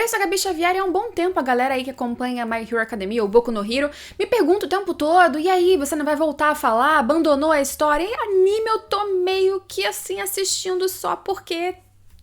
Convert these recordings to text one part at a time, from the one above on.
Eu sou a Gabi Xavier e há um bom tempo a galera aí que acompanha My Hero Academia ou Boku no Hero me pergunta o tempo todo, e aí, você não vai voltar a falar? Abandonou a história? E anime eu tô meio que assim assistindo só porque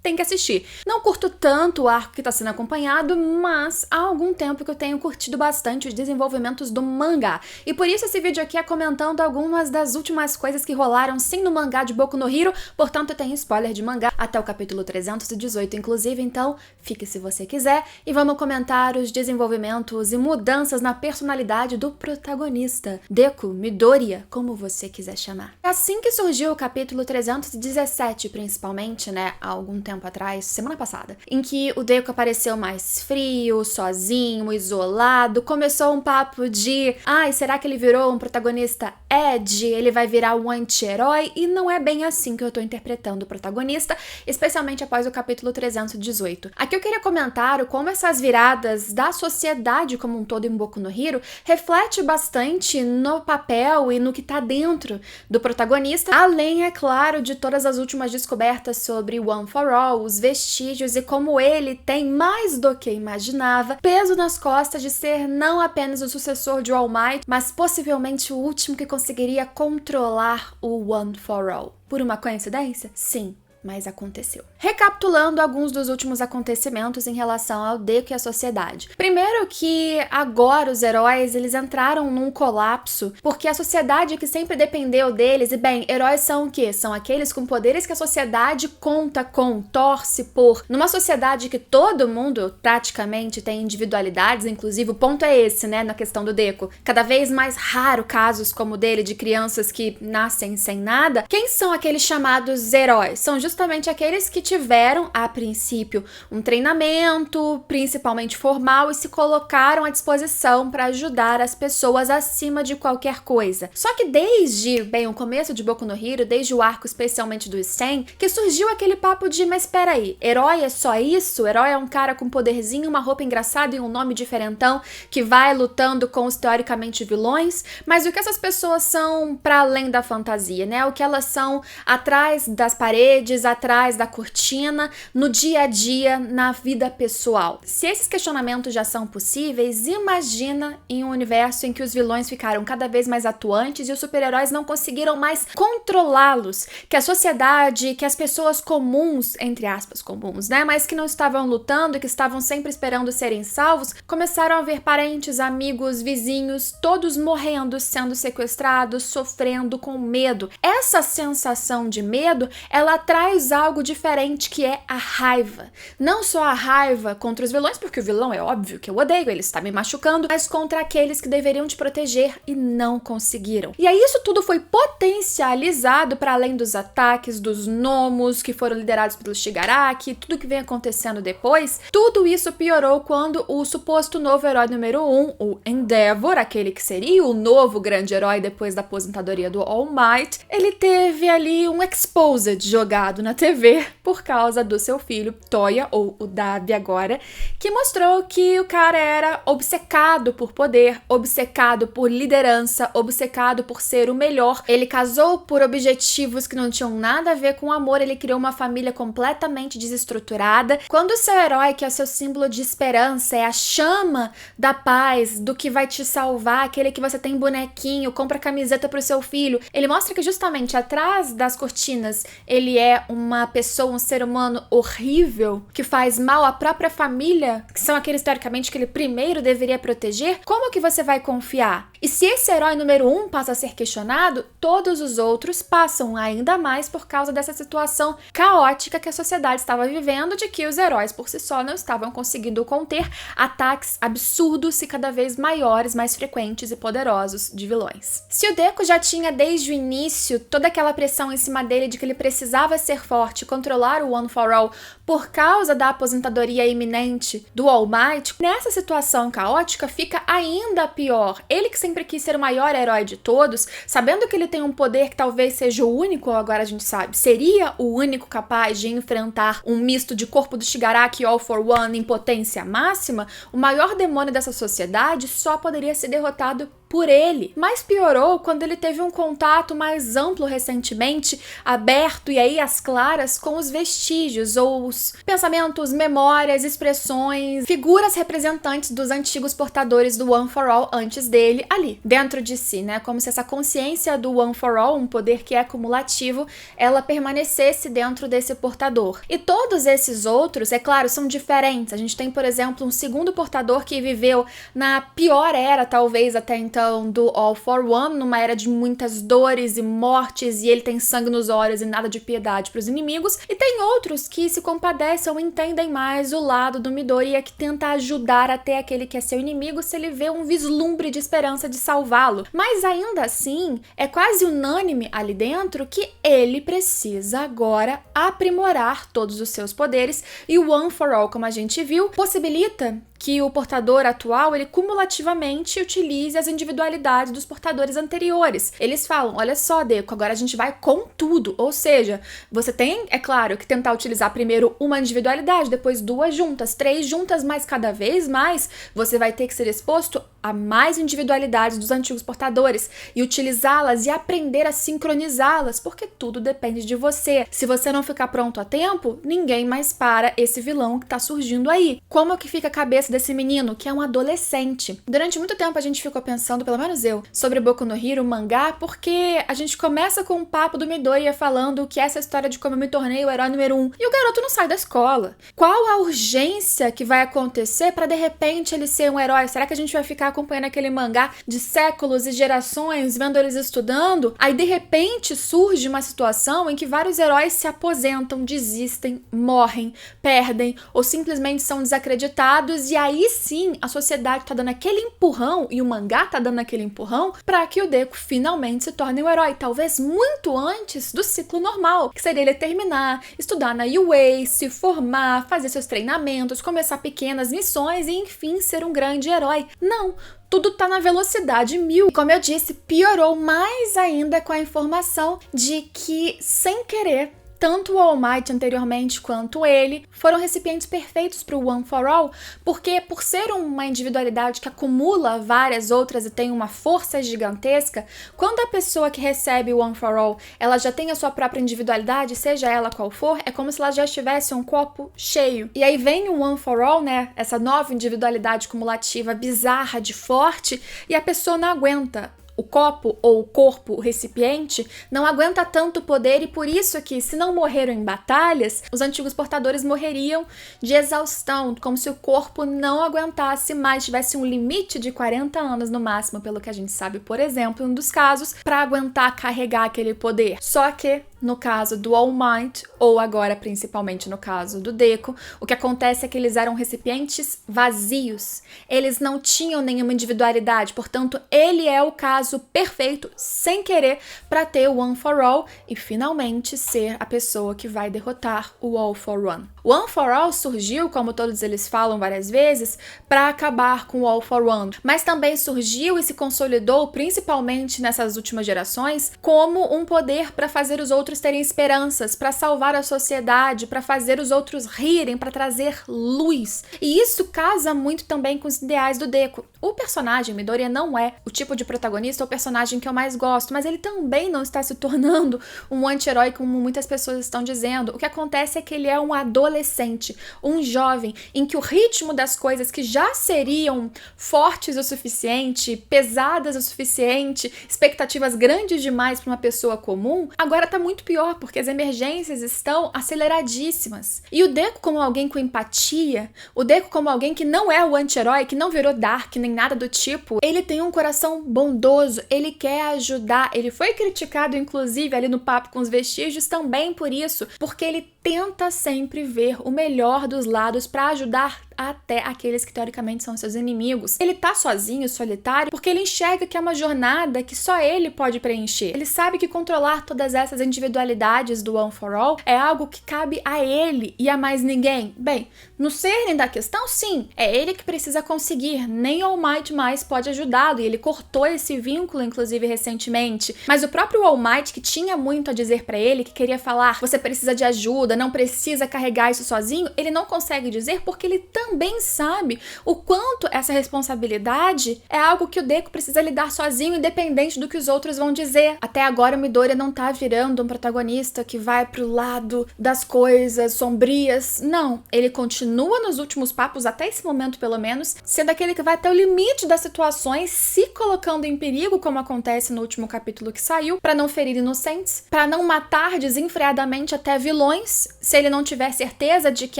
tem que assistir. Não curto tanto o arco que tá sendo acompanhado, mas há algum tempo que eu tenho curtido bastante os desenvolvimentos do mangá. E por isso esse vídeo aqui é comentando algumas das últimas coisas que rolaram sim no mangá de Boku no Hero, portanto tem spoiler de mangá até o capítulo 318 inclusive, então fique se você quiser e vamos comentar os desenvolvimentos e mudanças na personalidade do protagonista, Deku, Midoriya, como você quiser chamar. Assim que surgiu o capítulo 317, principalmente, né, há algum tempo atrás, semana passada, em que o Deku apareceu mais frio, sozinho, isolado, começou um papo de será que ele virou um protagonista Edge? Ele vai virar um anti-herói? E não é bem assim que eu tô interpretando o protagonista, especialmente após o capítulo 318. Aqui eu queria comentar como essas viradas da sociedade como um todo em Boku no Hero reflete bastante no papel e no que tá dentro do protagonista, além, é claro, de todas as últimas descobertas sobre One for All, os vestígios e como ele tem, mais do que imaginava, peso nas costas de ser não apenas o sucessor de All Might, mas possivelmente o último que conseguiria controlar o One for All. Por uma coincidência? Sim. Mas aconteceu. Recapitulando alguns dos últimos acontecimentos em relação ao Deku e a sociedade. Primeiro que agora os heróis, eles entraram num colapso, porque a sociedade que sempre dependeu deles, e bem, heróis são o quê? São aqueles com poderes que a sociedade conta com, torce por. Numa sociedade que todo mundo praticamente tem individualidades, inclusive o ponto é esse, né, na questão do Deku. Cada vez mais raro casos como o dele, de crianças que nascem sem nada. Quem são aqueles chamados heróis? São justamente aqueles que tiveram, a princípio, um treinamento, principalmente formal, e se colocaram à disposição para ajudar as pessoas acima de qualquer coisa. Só que desde, bem, o começo de Boku no Hero, desde o arco especialmente do Sten, que surgiu aquele papo de, mas peraí, herói é só isso? Herói é um cara com poderzinho, uma roupa engraçada e um nome diferentão, que vai lutando com os teoricamente vilões? Mas o que essas pessoas são para além da fantasia, né? O que elas são atrás das paredes, atrás da cortina, no dia a dia, na vida pessoal. Se esses questionamentos já são possíveis, imagina em um universo em que os vilões ficaram cada vez mais atuantes e os super-heróis não conseguiram mais controlá-los, que a sociedade, que as pessoas comuns, entre aspas comuns, né, mas que não estavam lutando e que estavam sempre esperando serem salvos, começaram a ver parentes, amigos, vizinhos, todos morrendo, sendo sequestrados, sofrendo com medo. Essa sensação de medo, ela traz algo diferente, que é a raiva. Não só a raiva contra os vilões, porque o vilão é óbvio que eu odeio, ele está me machucando, mas contra aqueles que deveriam te proteger e não conseguiram. E aí isso tudo foi potencializado para além dos ataques dos Nomos, que foram liderados pelo Shigaraki, tudo que vem acontecendo depois. Tudo isso piorou quando o suposto novo herói número 1, o Endeavor, aquele que seria o novo grande herói depois da aposentadoria do All Might, ele teve ali um exposed jogado na TV por causa do seu filho, Toya, ou o Dabi agora, que mostrou que o cara era obcecado por poder, obcecado por liderança, obcecado por ser o melhor. Ele casou por objetivos que não tinham nada a ver com amor, ele criou uma família completamente desestruturada. Quando o seu herói, que é o seu símbolo de esperança, é a chama da paz, do que vai te salvar, aquele que você tem bonequinho, compra camiseta pro seu filho, ele mostra que justamente atrás das cortinas ele é uma pessoa, um ser humano horrível, que faz mal à própria família, que são aqueles teoricamente que ele primeiro deveria proteger. Como que você vai confiar? E se esse herói número 1 passa a ser questionado, todos os outros passam ainda mais por causa dessa situação caótica que a sociedade estava vivendo, de que os heróis por si só não estavam conseguindo conter ataques absurdos e cada vez maiores, mais frequentes e poderosos de vilões. Se o Deku já tinha desde o início toda aquela pressão em cima dele de que ele precisava ser forte, controlar o One for All por causa da aposentadoria iminente do All Might, nessa situação caótica fica ainda pior. Ele que sempre quis ser o maior herói de todos, sabendo que ele tem um poder que talvez seja o único, agora a gente sabe, seria o único capaz de enfrentar um misto de corpo do Shigaraki e All for One em potência máxima, o maior demônio dessa sociedade só poderia ser derrotado por ele. Mas piorou quando ele teve um contato mais amplo recentemente, aberto e aí às claras com os vestígios, ou os pensamentos, memórias, expressões, figuras representantes dos antigos portadores do One for All antes dele ali, dentro de si, né? Como se essa consciência do One for All, um poder que é cumulativo, ela permanecesse dentro desse portador. E todos esses outros, é claro, são diferentes. A gente tem, por exemplo, um segundo portador que viveu na pior era, talvez até então, do All for One, numa era de muitas dores e mortes, e ele tem sangue nos olhos e nada de piedade para os inimigos. E tem outros que se compadecem ou entendem mais o lado do Midoriya, que tenta ajudar até aquele que é seu inimigo se ele vê um vislumbre de esperança de salvá-lo. Mas ainda assim, é quase unânime ali dentro que ele precisa agora aprimorar todos os seus poderes, e o One for All, como a gente viu, possibilita que o portador atual, ele cumulativamente utilize as individualidades dos portadores anteriores. Eles falam, olha só, Deku, agora a gente vai com tudo. Ou seja, você tem, é claro, que tentar utilizar primeiro uma individualidade, depois 2 juntas, 3 juntas, mas cada vez mais você vai ter que ser exposto a mais individualidades dos antigos portadores e utilizá-las e aprender a sincronizá-las, porque tudo depende de você. Se você não ficar pronto a tempo, ninguém mais para esse vilão que tá surgindo aí. Como é que fica a cabeça desse menino, que é um adolescente? Durante muito tempo a gente ficou pensando, pelo menos eu, sobre Boku no Hero, o mangá, porque a gente começa com um papo do Midoriya falando que essa história de como eu me tornei o herói número 1, e o garoto não sai da escola. Qual a urgência que vai acontecer pra de repente ele ser um herói? Será que a gente vai ficar acompanhando aquele mangá de séculos e gerações, vendo eles estudando? Aí de repente surge uma situação em que vários heróis se aposentam, desistem, morrem, perdem ou simplesmente são desacreditados, e aí sim a sociedade tá dando aquele empurrão, e o mangá tá dando aquele empurrão pra que o Deku finalmente se torne um herói, talvez muito antes do ciclo normal, que seria ele terminar, estudar na UA, se formar, fazer seus treinamentos, começar pequenas missões e enfim ser um grande herói. Não, tudo tá na velocidade 1000. E como eu disse, piorou mais ainda com a informação de que, sem querer, tanto o All Might anteriormente quanto ele foram recipientes perfeitos para o One for All, porque por ser uma individualidade que acumula várias outras e tem uma força gigantesca, quando a pessoa que recebe o One for All, ela já tem a sua própria individualidade, seja ela qual for, é como se ela já estivesse um copo cheio. E aí vem o One for All, né, essa nova individualidade cumulativa bizarra de forte, e a pessoa não aguenta. O copo ou o corpo, o recipiente, não aguenta tanto poder, e por isso que, se não morreram em batalhas, os antigos portadores morreriam de exaustão, como se o corpo não aguentasse mais, tivesse um limite de 40 anos no máximo, pelo que a gente sabe, por exemplo, em um dos casos, para aguentar carregar aquele poder. Só que, no caso do All Might, ou agora principalmente no caso do Deku, o que acontece é que eles eram recipientes vazios. Eles não tinham nenhuma individualidade, portanto, ele é o caso perfeito, sem querer, para ter o One for All e finalmente ser a pessoa que vai derrotar o All for One. O One for All surgiu, como todos eles falam várias vezes, para acabar com o All for One, mas também surgiu e se consolidou, principalmente nessas últimas gerações, como um poder para fazer os outros terem esperanças, para salvar a sociedade, para fazer os outros rirem, para trazer luz. E isso casa muito também com os ideais do Deku. O personagem Midoriya não é o tipo de protagonista ou personagem que eu mais gosto, mas ele também não está se tornando um anti-herói como muitas pessoas estão dizendo. O que acontece é que ele é um adolescente, um jovem, em que o ritmo das coisas que já seriam fortes o suficiente, pesadas o suficiente, expectativas grandes demais para uma pessoa comum, agora tá muito pior, porque as emergências estão aceleradíssimas. E o Deku, como alguém com empatia, o Deku como alguém que não é o anti-herói, que não virou Dark nem nada do tipo, ele tem um coração bondoso, ele quer ajudar, ele foi criticado inclusive ali no papo com os vestígios também por isso, porque ele tenta sempre ver o melhor dos lados para ajudar até aqueles que teoricamente são seus inimigos. Ele tá sozinho, solitário, porque ele enxerga que é uma jornada que só ele pode preencher. Ele sabe que controlar todas essas individualidades do One for All é algo que cabe a ele e a mais ninguém. Bem, no cerne da questão, sim, é ele que precisa conseguir, nem All Might mais pode ajudá-lo, e ele cortou esse vínculo, inclusive, recentemente. Mas o próprio All Might, que tinha muito a dizer pra ele, que queria falar, você precisa de ajuda, não precisa carregar isso sozinho, ele não consegue dizer porque ele também também sabe o quanto essa responsabilidade é algo que o Deku precisa lidar sozinho, independente do que os outros vão dizer. Até agora o Midoriya não tá virando um protagonista que vai pro lado das coisas sombrias. Não, ele continua nos últimos papos, até esse momento pelo menos, sendo aquele que vai até o limite das situações, se colocando em perigo, como acontece no último capítulo que saiu, pra não ferir inocentes, pra não matar desenfreadamente até vilões, se ele não tiver certeza de que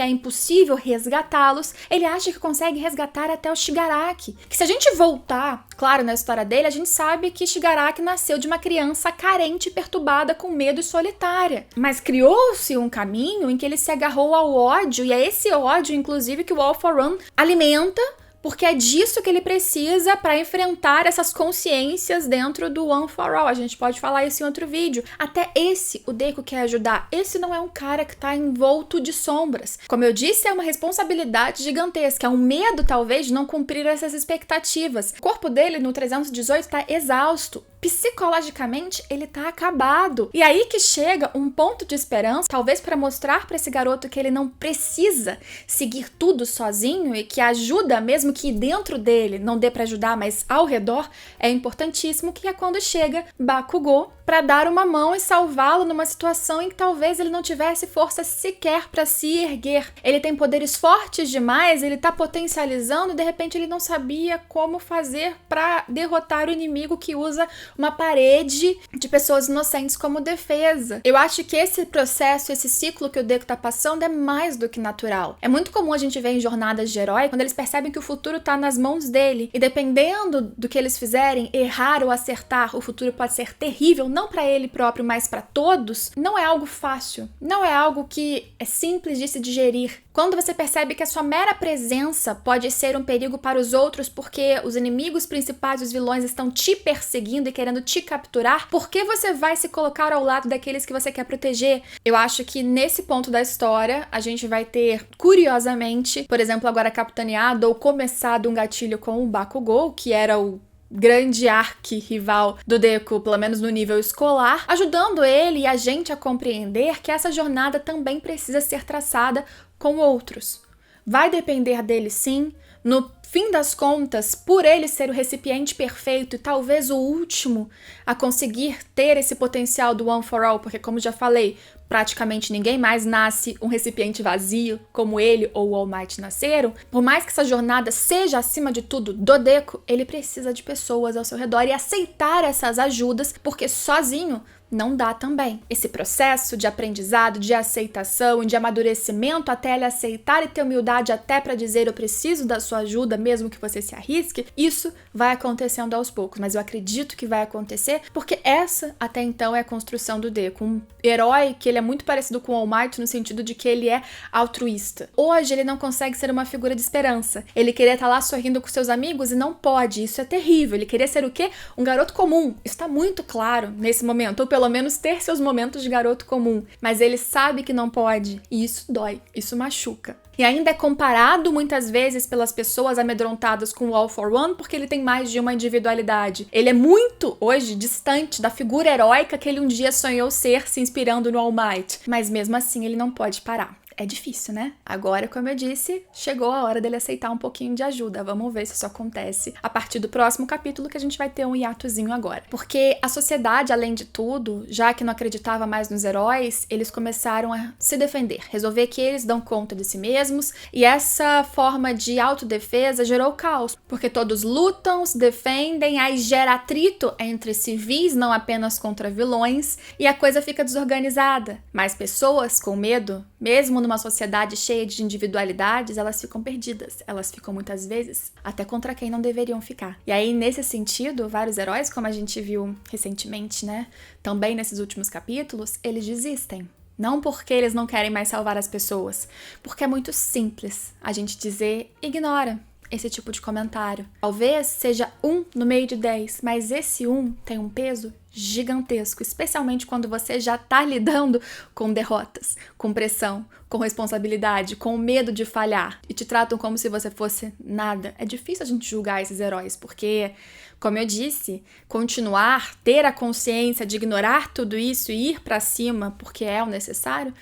é impossível resgatá-los. Ele acha que consegue resgatar até o Shigaraki. Que se a gente voltar, claro, na história dele, a gente sabe que Shigaraki nasceu de uma criança carente, perturbada, com medo e solitária. Mas criou-se um caminho em que ele se agarrou ao ódio, e é esse ódio, inclusive, que o All for One alimenta, porque é disso que ele precisa para enfrentar essas consciências dentro do One for All. A gente pode falar isso em outro vídeo. Até esse, o Deku quer ajudar. Esse não é um cara que tá envolto de sombras. Como eu disse, é uma responsabilidade gigantesca. É um medo, talvez, de não cumprir essas expectativas. O corpo dele, no 318, tá exausto. Psicologicamente, ele tá acabado. E aí que chega um ponto de esperança, talvez para mostrar para esse garoto que ele não precisa seguir tudo sozinho e que a ajuda, mesmo que dentro dele não dê para ajudar, mas ao redor, é importantíssimo, que é quando chega Bakugou para dar uma mão e salvá-lo numa situação em que talvez ele não tivesse força sequer para se erguer. Ele tem poderes fortes demais, ele tá potencializando e de repente ele não sabia como fazer para derrotar o inimigo que usa uma parede de pessoas inocentes como defesa. Eu acho que esse processo, esse ciclo que o Deku tá passando é mais do que natural. É muito comum a gente ver em jornadas de herói, quando eles percebem que o futuro tá nas mãos dele, e dependendo do que eles fizerem, errar ou acertar, o futuro pode ser terrível, não para ele próprio, mas para todos. Não é algo fácil, não é algo que é simples de se digerir. Quando você percebe que a sua mera presença pode ser um perigo para os outros porque os inimigos principais, os vilões, estão te perseguindo e querendo te capturar, por que você vai se colocar ao lado daqueles que você quer proteger? Eu acho que nesse ponto da história, a gente vai ter, curiosamente, por exemplo, agora capitaneado ou começado um gatilho com o Bakugou, que era o grande arqui-rival do Deku, pelo menos no nível escolar, ajudando ele e a gente a compreender que essa jornada também precisa ser traçada com outros. Vai depender dele, sim. No fim das contas, por ele ser o recipiente perfeito e talvez o último a conseguir ter esse potencial do One for All, porque como já falei, praticamente ninguém mais nasce um recipiente vazio como ele ou o All Might nasceram. Por mais que essa jornada seja, acima de tudo, do Deku, ele precisa de pessoas ao seu redor e aceitar essas ajudas, porque sozinho não dá também. Esse processo de aprendizado, de aceitação, de amadurecimento até ele aceitar e ter humildade até para dizer eu preciso da sua ajuda, mesmo que você se arrisque, isso vai acontecendo aos poucos, mas eu acredito que vai acontecer porque essa até então é a construção do Deku, um herói que ele é muito parecido com o All Might no sentido de que ele é altruísta. Hoje ele não consegue ser uma figura de esperança. Ele queria estar lá sorrindo com seus amigos e não pode, isso é terrível. Ele queria ser o quê? Um garoto comum. Isso tá muito claro nesse momento, ou pelo menos ter seus momentos de garoto comum, mas ele sabe que não pode, e isso dói, isso machuca. E ainda é comparado muitas vezes pelas pessoas amedrontadas com o All for One porque ele tem mais de uma individualidade. Ele é muito, hoje, distante da figura heróica que ele um dia sonhou ser, se inspirando no All Might. Mas mesmo assim ele não pode parar. É difícil, né? Agora, como eu disse, chegou a hora dele aceitar um pouquinho de ajuda. Vamos ver se isso acontece a partir do próximo capítulo, que a gente vai ter um hiatozinho agora. Porque a sociedade, além de tudo, já que não acreditava mais nos heróis, eles começaram a se defender, resolver que eles dão conta de si mesmos, e essa forma de autodefesa gerou caos, porque todos lutam, se defendem, aí gera atrito entre civis, não apenas contra vilões, e a coisa fica desorganizada. Mas pessoas com medo, mesmo numa sociedade cheia de individualidades, elas ficam perdidas. Elas ficam muitas vezes até contra quem não deveriam ficar. E aí, nesse sentido, vários heróis, como a gente viu recentemente, né? Também nesses últimos capítulos, eles desistem. Não porque eles não querem mais salvar as pessoas, porque é muito simples a gente dizer ignora esse tipo de comentário. Talvez seja 1 no meio de 10, mas esse 1 tem um peso gigantesco, especialmente quando você já tá lidando com derrotas, com pressão, com responsabilidade, com medo de falhar e te tratam como se você fosse nada. É difícil a gente julgar esses heróis, porque, como eu disse, continuar, ter a consciência de ignorar tudo isso e ir pra cima porque é o necessário,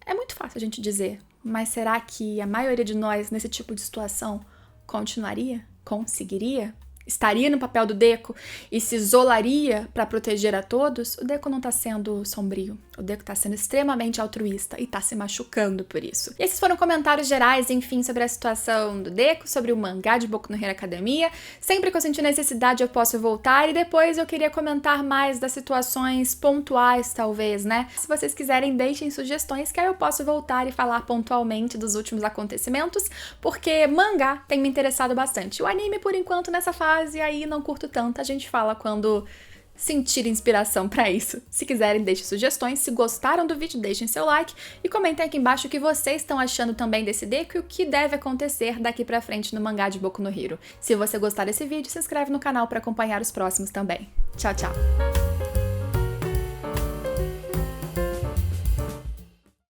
é muito fácil a gente dizer. Mas será que a maioria de nós, nesse tipo de situação, continuaria? Conseguiria? Estaria no papel do Deku e se isolaria para proteger a todos? O Deku não tá sendo sombrio. O Deku tá sendo extremamente altruísta e tá se machucando por isso. E esses foram comentários gerais, enfim, sobre a situação do Deku, sobre o mangá de Boku no Hero Academia. Sempre que eu sentir necessidade eu posso voltar e depois eu queria comentar mais das situações pontuais, talvez, né? Se vocês quiserem, deixem sugestões que aí eu posso voltar e falar pontualmente dos últimos acontecimentos, porque mangá tem me interessado bastante. O anime, por enquanto, nessa fase aí não curto tanto, a gente fala quando sentir inspiração pra isso. Se quiserem, deixem sugestões. Se gostaram do vídeo, deixem seu like e comentem aqui embaixo o que vocês estão achando também desse Deku e o que deve acontecer daqui pra frente no mangá de Boku no Hero. Se você gostar desse vídeo, se inscreve no canal pra acompanhar os próximos também. Tchau, tchau!